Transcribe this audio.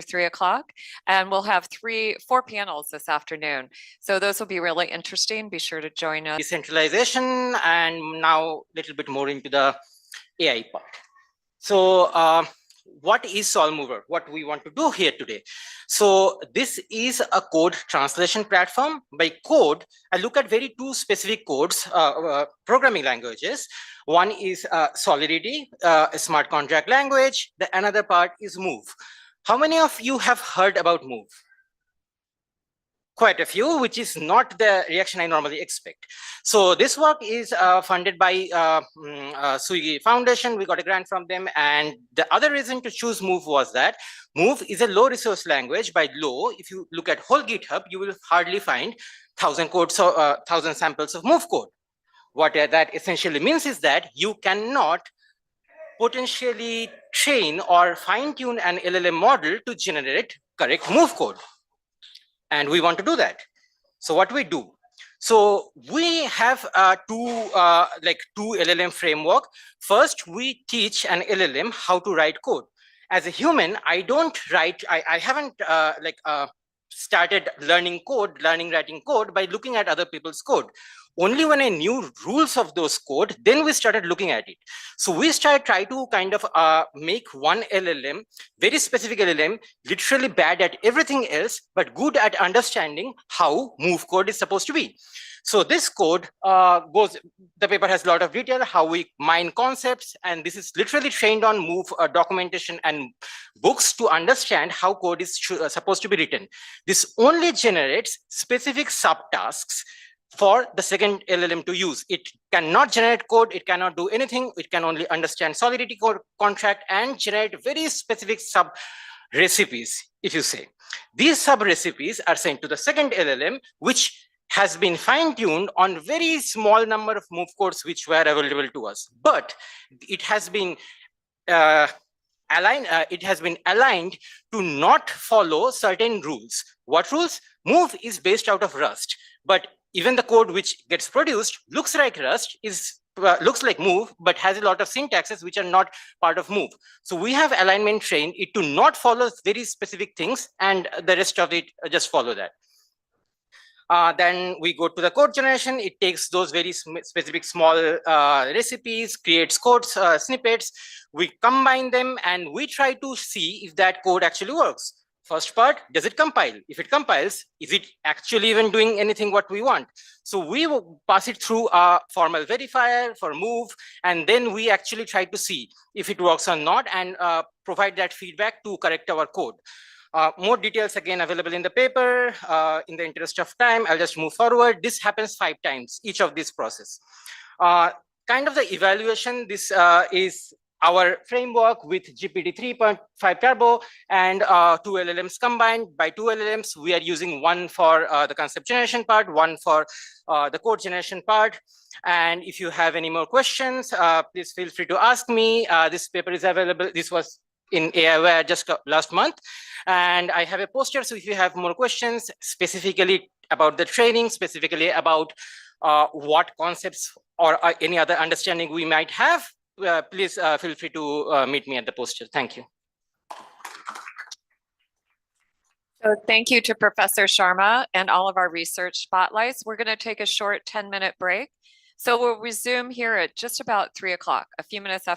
3 o'clock, and we'll have 4 panels this afternoon. So those will be really interesting. Be sure to join us. Decentralization, and now a little bit more into the AI part. So what is Solmover? What we want to do here today? So this is a code translation platform. By code, I look at two specific codes, programming languages. One is Solidity, a smart contract language. The another part is Move. How many of you have heard about Move? Quite a few, which is not the reaction I normally expect. So this work is funded by Swiggy Foundation. We got a grant from them. And the other reason to choose Move was that Move is a low resource language. By low, if you look at whole GitHub, you will hardly find 1,000 codes or 1,000 samples of Move code. What that essentially means is that you cannot potentially train or fine tune an LLM model to generate correct Move code. And we want to do that. So what we do? So we have two LLM framework. First, we teach an LLM how to write code. As a human, I don't write. I haven't started learning writing code by looking at other people's code. Only when I knew rules of those code, then we started looking at it. So we try to kind of make one LLM, very specific LLM, literally bad at everything else, but good at understanding how Move code is supposed to be. So this code the paper has a lot of detail, how we mine concepts, and this is literally trained on Move documentation and books to understand how code is supposed to be written. This only generates specific subtasks for the second LLM to use. It cannot generate code, it cannot do anything, it can only understand Solidity code contract and generate very specific sub recipes, if you say. These sub recipes are sent to the second LLM, which has been fine-tuned on very small number of Move codes which were available to us. But it has been aligned to not follow certain rules. What rules? Move is based out of Rust, but even the code which gets produced looks like Rust, looks like Move, but has a lot of syntaxes which are not part of Move. So we have alignment trained it to not follow very specific things, and the rest of it just follow that. Then we go to the code generation. It takes those very specific small recipes, creates codes, snippets. We combine them, and we try to see if that code actually works. First part, does it compile? If it compiles, is it actually even doing anything what we want? So we will pass it through a formal verifier for Move, and then we actually try to see if it works or not, and provide that feedback to correct our code. More details again available in the paper. In the interest of time, I'll just move forward. This happens 5 times, each of this process. Kind of the evaluation, this is our framework with GPT 3.5 Turbo and 2 LLMs combined. By 2 LLMs, we are using one for the concept generation part, one for the code generation part. And if you have any more questions, please feel free to ask me. This paper is available. This was in AIWare just last month. And I have a poster, so if you have more questions specifically about the training, specifically about what concepts or any other understanding we might have, please feel free to meet me at the poster. Thank you. So thank you to Professor Sharma and all of our research spotlights. We're going to take a short 10-minute break. So we'll resume here at just about 3 o'clock, a few minutes after.